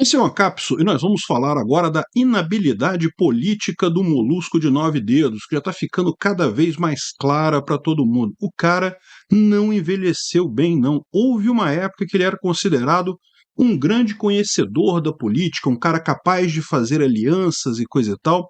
Esse é uma cápsula e nós vamos falar agora da inabilidade política do Molusco de Nove Dedos, que já está ficando cada vez mais clara para todo mundo. O cara não envelheceu bem, não. Houve uma época que ele era considerado um grande conhecedor da política, um cara capaz de fazer alianças e coisa e tal.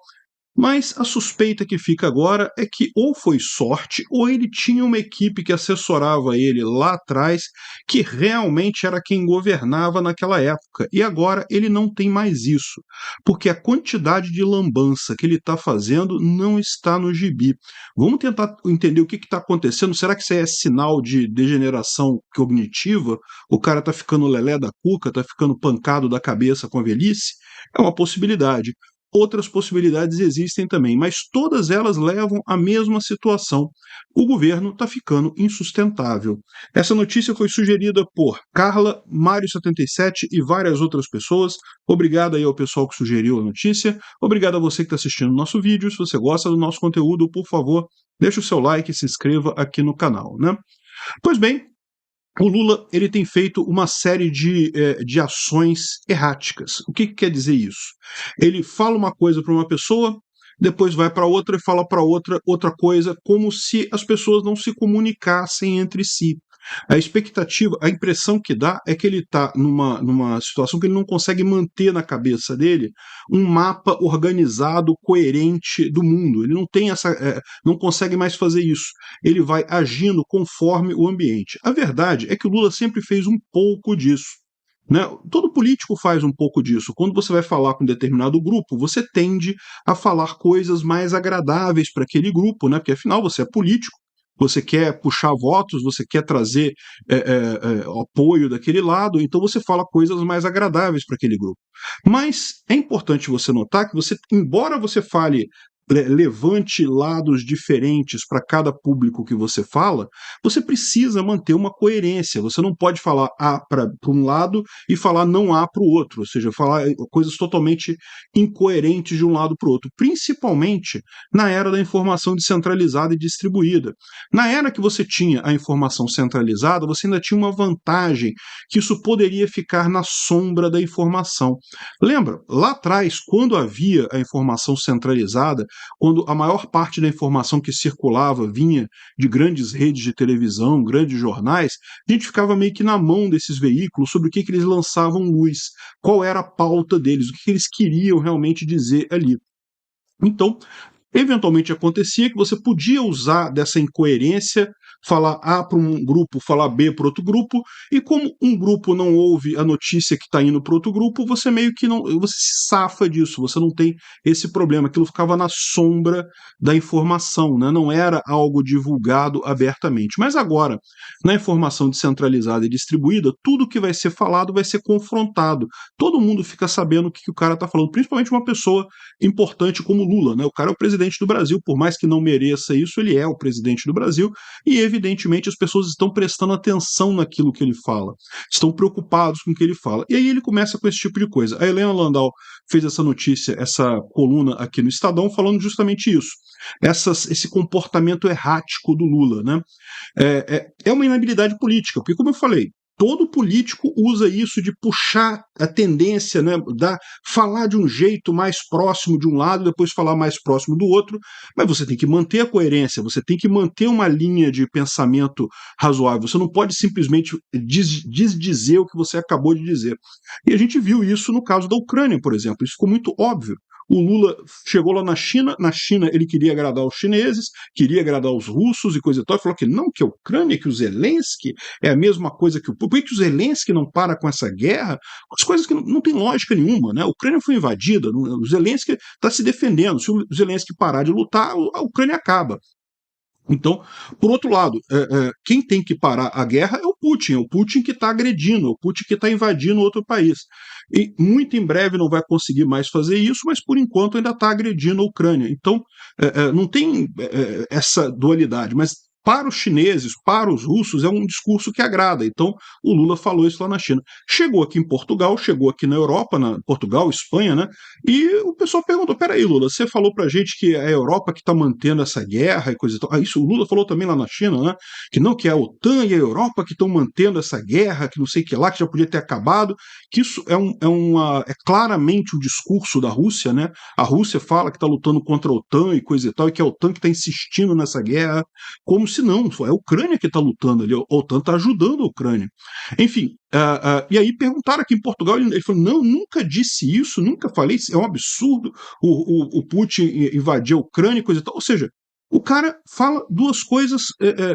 Mas a suspeita que fica agora é que ou foi sorte, ou ele tinha uma equipe que assessorava ele lá atrás, que realmente era quem governava naquela época. E agora ele não tem mais isso, porque a quantidade de lambança que ele está fazendo não está no gibi. Vamos tentar entender o que está acontecendo. Será que isso é sinal de degeneração cognitiva? O cara está ficando lelé da cuca, está ficando pancado da cabeça com a velhice? É uma possibilidade. Outras possibilidades existem também, mas todas elas levam à mesma situação. O governo está ficando insustentável. Essa notícia foi sugerida por Carla, Mário77 e várias outras pessoas. Obrigado aí ao pessoal que sugeriu a notícia. Obrigado a você que está assistindo o nosso vídeo. Se você gosta do nosso conteúdo, por favor, deixe o seu like e se inscreva aqui no canal, né? Pois bem, o Lula ele tem feito uma série de ações erráticas. O que quer dizer isso? Ele fala uma coisa para uma pessoa, depois vai para outra e fala para outra coisa, como se as pessoas não se comunicassem entre si. A expectativa, a impressão que dá é que ele está numa situação que ele não consegue manter na cabeça dele um mapa organizado, coerente do mundo. Ele não tem não consegue mais fazer isso. Ele vai agindo conforme o ambiente. A verdade é que o Lula sempre fez um pouco disso. Né? Todo político faz um pouco disso. Quando você vai falar com um determinado grupo, você tende a falar coisas mais agradáveis para aquele grupo, né? Porque afinal você é político, você quer puxar votos, você quer trazer apoio daquele lado, então você fala coisas mais agradáveis para aquele grupo. Mas é importante você notar que você, embora você fale levante lados diferentes para cada público que você fala, você precisa manter uma coerência. Você não pode falar A para um lado e falar não A para o outro, ou seja, falar coisas totalmente incoerentes de um lado para o outro, principalmente na era da informação descentralizada e distribuída. Na era que você tinha a informação centralizada, você ainda tinha uma vantagem, que isso poderia ficar na sombra da informação. Lembra, lá atrás, quando havia a informação centralizada, quando a maior parte da informação que circulava vinha de grandes redes de televisão, grandes jornais, a gente ficava meio que na mão desses veículos sobre o que eles lançavam luz, qual era a pauta deles, o que eles queriam realmente dizer ali. Então, eventualmente acontecia que você podia usar dessa incoerência, falar A para um grupo, falar B para outro grupo, e como um grupo não ouve a notícia que está indo para outro grupo, você meio que não, você se safa disso, você não tem esse problema, aquilo ficava na sombra da informação, né? Não era algo divulgado abertamente. Mas agora, na informação descentralizada e distribuída, tudo que vai ser falado vai ser confrontado. Todo mundo fica sabendo o que o cara está falando, principalmente uma pessoa importante como Lula, né? O cara é o presidente do Brasil, por mais que não mereça isso, ele é o presidente do Brasil, e evidentemente as pessoas estão prestando atenção naquilo que ele fala, estão preocupados com o que ele fala. E aí ele começa com esse tipo de coisa. A Helena Landau fez essa notícia, essa coluna aqui no Estadão, falando justamente isso. Esse comportamento errático do Lula, né? É uma inabilidade política, porque, como eu falei, todo político usa isso de puxar a tendência, né, falar de um jeito mais próximo de um lado, depois falar mais próximo do outro, mas você tem que manter a coerência, você tem que manter uma linha de pensamento razoável, você não pode simplesmente desdizer o que você acabou de dizer. E a gente viu isso no caso da Ucrânia, por exemplo, isso ficou muito óbvio. O Lula chegou lá na China ele queria agradar os chineses, queria agradar os russos e coisa e tal, e falou que não, que a Ucrânia, que o Zelensky é a mesma coisa que o... Por que o Zelensky não para com essa guerra? As coisas que não tem lógica nenhuma, né? A Ucrânia foi invadida, o Zelensky está se defendendo, se o Zelensky parar de lutar, a Ucrânia acaba. Então, por outro lado, quem tem que parar a guerra é o Putin que está agredindo, é o Putin que está invadindo outro país. E muito em breve não vai conseguir mais fazer isso, mas por enquanto ainda está agredindo a Ucrânia. Então, não tem essa dualidade, mas para os chineses, para os russos, é um discurso que agrada. Então, o Lula falou isso lá na China. Chegou aqui em Portugal, chegou aqui na Europa, Portugal, Espanha, né? E o pessoal perguntou: peraí, Lula, você falou pra gente que é a Europa que está mantendo essa guerra e coisa e tal. Ah, isso o Lula falou também lá na China, né? Que não, que é a OTAN e a Europa que estão mantendo essa guerra, que não sei o que lá, que já podia ter acabado. Que isso é claramente o discurso da Rússia, né? A Rússia fala que está lutando contra a OTAN e coisa e tal, e que é a OTAN que está insistindo nessa guerra, como se não, é a Ucrânia que está lutando ali, a OTAN está ajudando a Ucrânia. Enfim, e aí perguntaram aqui em Portugal, ele falou: não, nunca disse isso, nunca falei isso, é um absurdo o Putin invadir a Ucrânia e coisa e tal. Ou seja, o cara fala duas coisas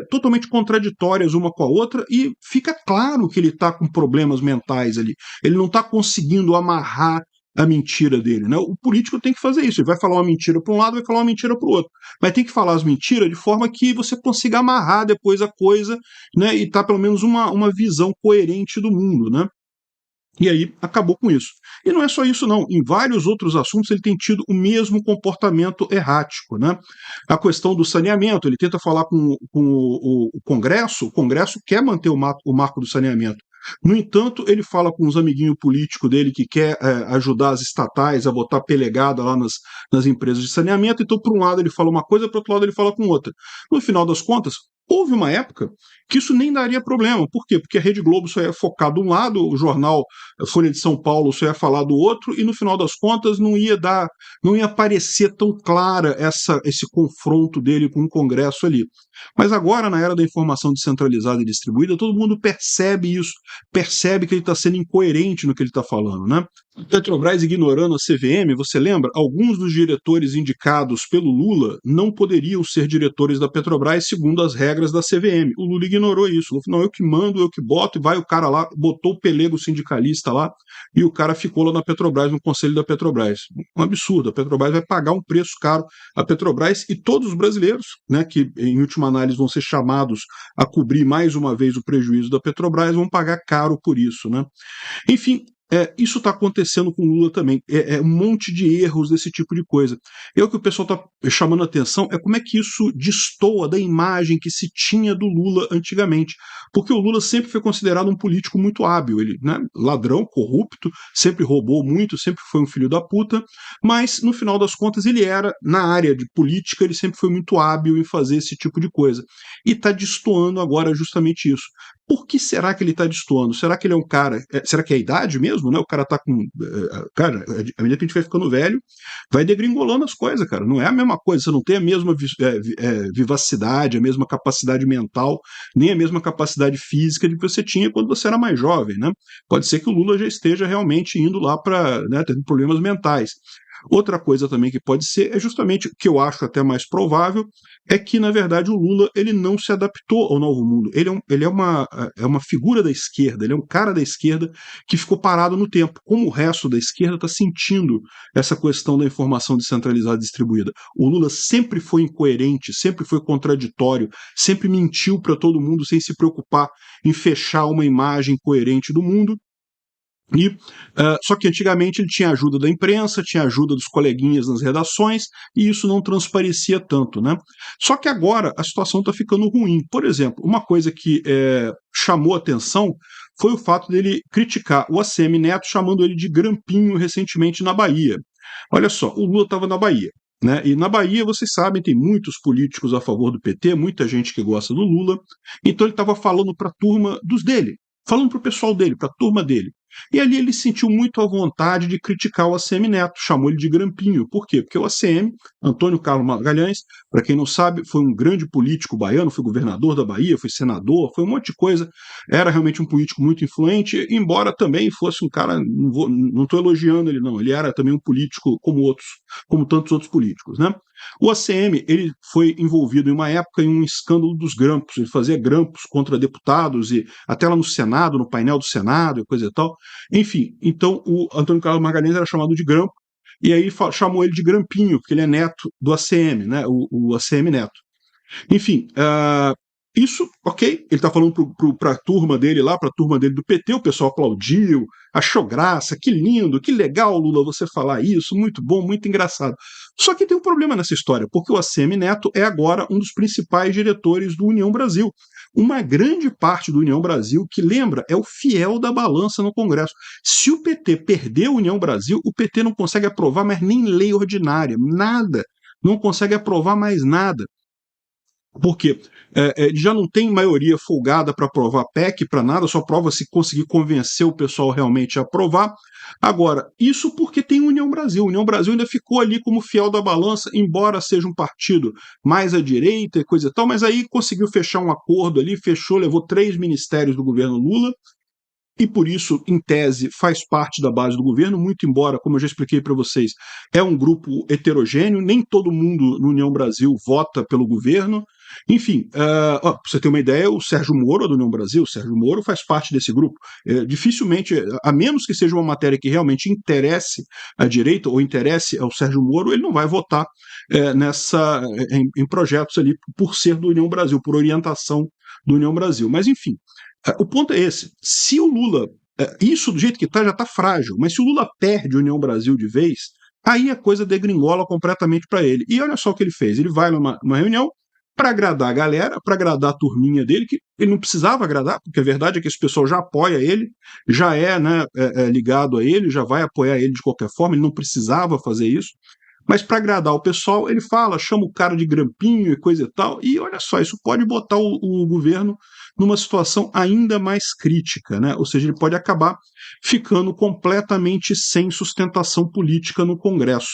totalmente contraditórias uma com a outra e fica claro que ele está com problemas mentais ali. Ele não está conseguindo amarrar a mentira dele, né? O político tem que fazer isso. Ele vai falar uma mentira para um lado, vai falar uma mentira para o outro. Mas tem que falar as mentiras de forma que você consiga amarrar depois a coisa, né? E tá pelo menos uma visão coerente do mundo, né? E aí acabou com isso. E não é só isso, não. Em vários outros assuntos ele tem tido o mesmo comportamento errático, né? A questão do saneamento, ele tenta falar com o Congresso quer manter o marco do saneamento. No entanto, ele fala com os amiguinhos políticos dele que quer ajudar as estatais a botar pelegada lá nas empresas de saneamento. Então, por um lado ele fala uma coisa, por outro lado ele fala com outra. No final das contas, houve uma época que isso nem daria problema. Por quê? Porque a Rede Globo só ia focar de um lado, o jornal Folha de São Paulo só ia falar do outro, e no final das contas não ia parecer tão clara esse confronto dele com o Congresso ali. Mas agora, na era da informação descentralizada e distribuída, todo mundo percebe isso, percebe que ele está sendo incoerente no que ele está falando, né? Petrobras ignorando a CVM, você lembra? Alguns dos diretores indicados pelo Lula não poderiam ser diretores da Petrobras segundo as regras da CVM. O Lula ignorou isso. Falou: não, eu que mando, eu que boto, e vai o cara lá, botou o pelego sindicalista lá, e o cara ficou lá na Petrobras, no conselho da Petrobras. Um absurdo. A Petrobras vai pagar um preço caro. A Petrobras e todos os brasileiros, né, que em última análise vão ser chamados a cobrir mais uma vez o prejuízo da Petrobras, vão pagar caro por isso, né? Enfim, isso está acontecendo com o Lula também. Um monte de erros desse tipo de coisa. E o que o pessoal está chamando a atenção é como é que isso destoa da imagem que se tinha do Lula antigamente. Porque o Lula sempre foi considerado um político muito hábil. Ele, né, ladrão, corrupto, sempre roubou muito, sempre foi um filho da puta, mas no final das contas ele era, na área de política, ele sempre foi muito hábil em fazer esse tipo de coisa. E está destoando agora justamente isso. Por que será que ele está destoando? Será que ele é um cara. Será que é a idade mesmo? Né? O cara tá com. Cara, à medida que a gente vai ficando velho, vai degringolando as coisas, cara. Não é a mesma coisa. Você não tem a mesma vivacidade, a mesma capacidade mental, nem a mesma capacidade física de que você tinha quando você era mais jovem, né? Pode ser que o Lula já esteja realmente indo lá para, né, tendo problemas mentais. Outra coisa também que pode ser é justamente o que eu acho até mais provável, é que, na verdade, o Lula ele não se adaptou ao novo mundo. Ele é uma figura da esquerda, ele é um cara da esquerda que ficou parado no tempo, como o resto da esquerda está sentindo essa questão da informação descentralizada e distribuída. O Lula sempre foi incoerente, sempre foi contraditório, sempre mentiu para todo mundo sem se preocupar em fechar uma imagem coerente do mundo. Só que antigamente ele tinha ajuda da imprensa, tinha ajuda dos coleguinhas nas redações, e isso não transparecia tanto, né? Só que agora a situação está ficando ruim. Por exemplo, uma coisa que chamou atenção foi o fato dele criticar o ACM Neto, chamando ele de grampinho recentemente na Bahia. Olha só, o Lula estava na Bahia, né? E na Bahia, vocês sabem, tem muitos políticos a favor do PT, muita gente que gosta do Lula, então ele estava falando para a turma dos dele, falando para o pessoal dele, para a turma dele. E ali ele sentiu muito à vontade de criticar o ACM Neto, chamou ele de grampinho. Por quê? Porque o ACM, Antônio Carlos Magalhães, para quem não sabe, foi um grande político baiano, foi governador da Bahia, foi senador, foi um monte de coisa, era realmente um político muito influente, embora também fosse um cara, não estou elogiando ele não, ele era também um político como tantos outros políticos, né? O ACM ele foi envolvido em uma época em um escândalo dos grampos, ele fazia grampos contra deputados, e até lá no Senado, no painel do Senado e coisa e tal. Enfim, então o Antônio Carlos Magalhães era chamado de grampo, e aí chamou ele de grampinho, porque ele é neto do ACM, né, o ACM Neto. Enfim, Isso, ok, ele está falando para a turma dele lá, para a turma dele do PT, o pessoal aplaudiu, achou graça, que lindo, que legal, Lula, você falar isso, muito bom, muito engraçado. Só que tem um problema nessa história, porque o ACM Neto é agora um dos principais diretores do União Brasil. Uma grande parte do União Brasil, que lembra, é o fiel da balança no Congresso. Se o PT perder a União Brasil, o PT não consegue aprovar mais nem lei ordinária, nada. Não consegue aprovar mais nada. Porque ele já não tem maioria folgada para aprovar PEC, para nada, só prova se conseguir convencer o pessoal realmente a aprovar. Agora, isso porque tem União Brasil. União Brasil ainda ficou ali como fiel da balança, embora seja um partido mais à direita e coisa e tal, mas aí conseguiu fechar um acordo ali, fechou, levou 3 ministérios do governo Lula, e por isso, em tese, faz parte da base do governo, muito embora, como eu já expliquei para vocês, é um grupo heterogêneo, nem todo mundo no União Brasil vota pelo governo. Enfim, para você ter uma ideia, o Sérgio Moro, do União Brasil, o Sérgio Moro faz parte desse grupo. Dificilmente, a menos que seja uma matéria que realmente interesse à direita ou interesse ao Sérgio Moro, ele não vai votar em projetos ali por ser do União Brasil, por orientação do União Brasil. Mas, enfim, o ponto é esse. Se o Lula. Isso do jeito que está já está frágil, mas se o Lula perde a União Brasil de vez, aí a coisa degringola completamente para ele. E olha só o que ele fez: ele vai numa reunião para agradar a galera, para agradar a turminha dele, que ele não precisava agradar, porque a verdade é que esse pessoal já apoia ele, já ligado a ele, já vai apoiar ele de qualquer forma, ele não precisava fazer isso. Mas para agradar o pessoal, ele fala, chama o cara de grampinho e coisa e tal, e olha só, isso pode botar o governo numa situação ainda mais crítica, né? Ou seja, ele pode acabar ficando completamente sem sustentação política no Congresso.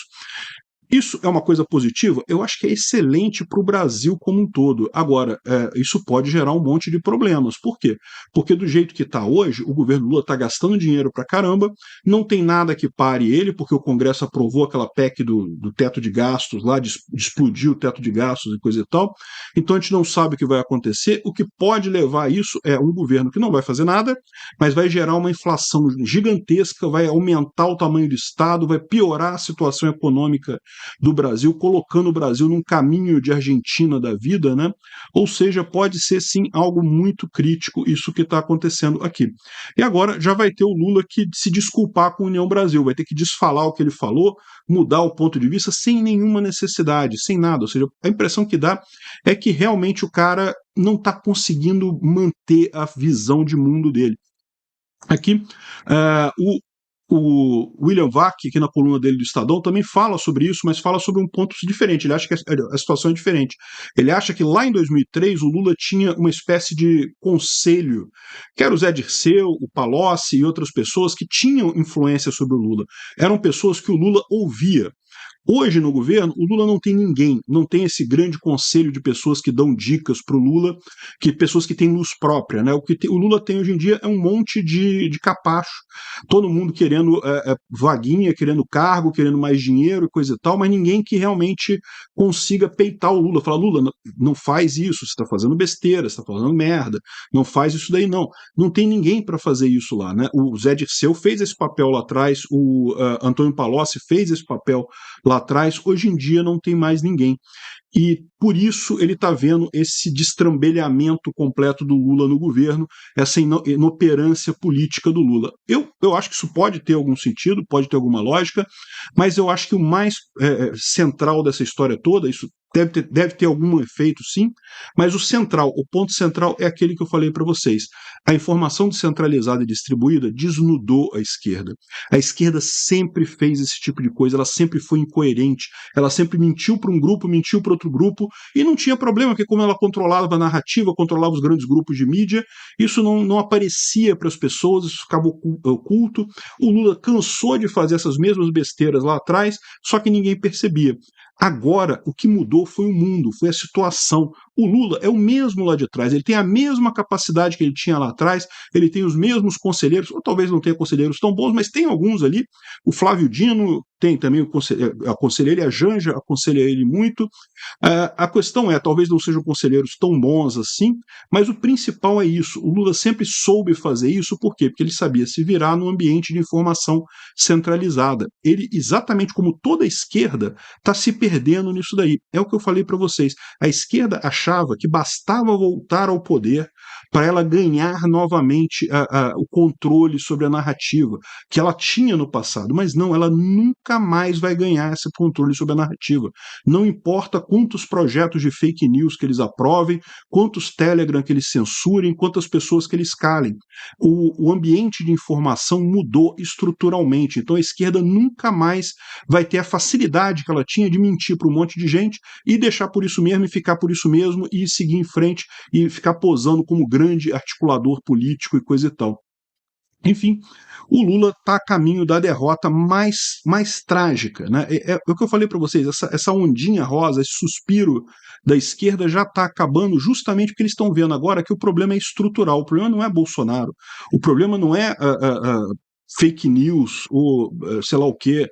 Isso é uma coisa positiva? Eu acho que é excelente para o Brasil como um todo. Agora, isso pode gerar um monte de problemas. Por quê? Porque do jeito que está hoje, o governo Lula está gastando dinheiro para caramba, não tem nada que pare ele, porque o Congresso aprovou aquela PEC do teto de gastos lá, de explodir o teto de gastos e coisa e tal. Então a gente não sabe o que vai acontecer. O que pode levar a isso é um governo que não vai fazer nada, mas vai gerar uma inflação gigantesca, vai aumentar o tamanho do Estado, vai piorar a situação econômica do Brasil, colocando o Brasil num caminho de Argentina da vida, né? Ou seja, pode ser sim algo muito crítico isso que está acontecendo aqui. E agora já vai ter o Lula que se desculpar com a União Brasil, vai ter que desfalar o que ele falou, mudar o ponto de vista sem nenhuma necessidade, sem nada. Ou seja, a impressão que dá é que realmente o cara não está conseguindo manter a visão de mundo dele. Aqui, o William Vac, aqui na coluna dele do Estadão, também fala sobre isso, mas fala sobre um ponto diferente. Ele acha que a situação é diferente. Ele acha que lá em 2003 o Lula tinha uma espécie de conselho, que era o Zé Dirceu, o Palocci e outras pessoas que tinham influência sobre o Lula. Eram pessoas que o Lula ouvia. Hoje, no governo, o Lula não tem ninguém, não tem esse grande conselho de pessoas que dão dicas para o Lula, pessoas que têm luz própria. Né? O Lula tem hoje em dia é um monte de capacho, todo mundo querendo vaguinha, querendo cargo, querendo mais dinheiro e coisa e tal, mas ninguém que realmente consiga peitar o Lula. Falar, Lula, não faz isso, você está fazendo besteira, você está fazendo merda, não faz isso daí não. Não tem ninguém para fazer isso lá. Né? O Zé Dirceu fez esse papel lá atrás, o Antônio Palocci fez esse papel lá atrás, hoje em dia não tem mais ninguém. E por isso ele está vendo esse destrambelhamento completo do Lula no governo, essa inoperância política do Lula. Eu acho que isso pode ter algum sentido, pode ter alguma lógica, mas eu acho que o mais central dessa história toda, isso deve ter algum efeito sim, mas o ponto central é aquele que eu falei para vocês. A informação descentralizada e distribuída desnudou a esquerda. A esquerda sempre fez esse tipo de coisa, ela sempre foi incoerente, ela sempre mentiu para um grupo, mentiu para outro grupo, e não tinha problema, porque como ela controlava a narrativa, controlava os grandes grupos de mídia, isso não aparecia para as pessoas, isso ficava oculto. O Lula cansou de fazer essas mesmas besteiras lá atrás, só que ninguém percebia. Agora, o que mudou foi o mundo, foi a situação. O Lula é o mesmo lá de trás, ele tem a mesma capacidade que ele tinha lá atrás, ele tem os mesmos conselheiros, ou talvez não tenha conselheiros tão bons, mas tem alguns ali. O Flávio Dino tem também aconselha ele, a Janja aconselha ele muito. A questão é, talvez não sejam conselheiros tão bons assim, mas o principal é isso. O Lula sempre soube fazer isso, por quê? Porque ele sabia se virar num ambiente de informação centralizada. Ele, exatamente como toda a esquerda, está se perdendo nisso daí. É o que eu falei para vocês. A esquerda achava achava que bastava voltar ao poder para ela ganhar novamente o controle sobre a narrativa que ela tinha no passado, mas não, ela nunca mais vai ganhar esse controle sobre a narrativa. Não importa quantos projetos de fake news que eles aprovem, quantos Telegram que eles censurem, quantas pessoas que eles calem. O ambiente de informação mudou estruturalmente, então a esquerda nunca mais vai ter a facilidade que ela tinha de mentir para um monte de gente e deixar por isso mesmo e ficar por isso mesmo e seguir em frente e ficar posando como grande articulador político e coisa e tal. Enfim, o Lula está a caminho da derrota mais trágica, né? É o que eu falei para vocês, essa ondinha rosa, esse suspiro da esquerda já está acabando justamente porque eles estão vendo agora que o problema é estrutural, o problema não é Bolsonaro, o problema não é fake news ou sei lá o que,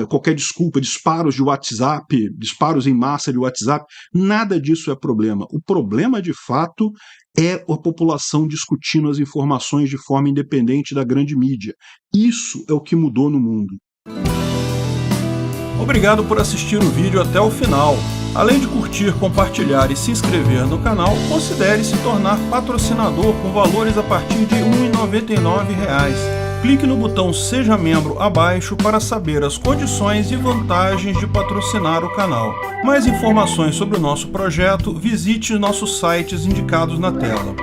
qualquer desculpa, disparos de WhatsApp, disparos em massa de WhatsApp, nada disso é problema. O problema de fato é a população discutindo as informações de forma independente da grande mídia. Isso é o que mudou no mundo. Obrigado por assistir o vídeo até o final. Além de curtir, compartilhar e se inscrever no canal, considere se tornar patrocinador com valores a partir de R$ 1,99. Clique no botão Seja Membro abaixo para saber as condições e vantagens de patrocinar o canal. Mais informações sobre o nosso projeto, visite nossos sites indicados na tela.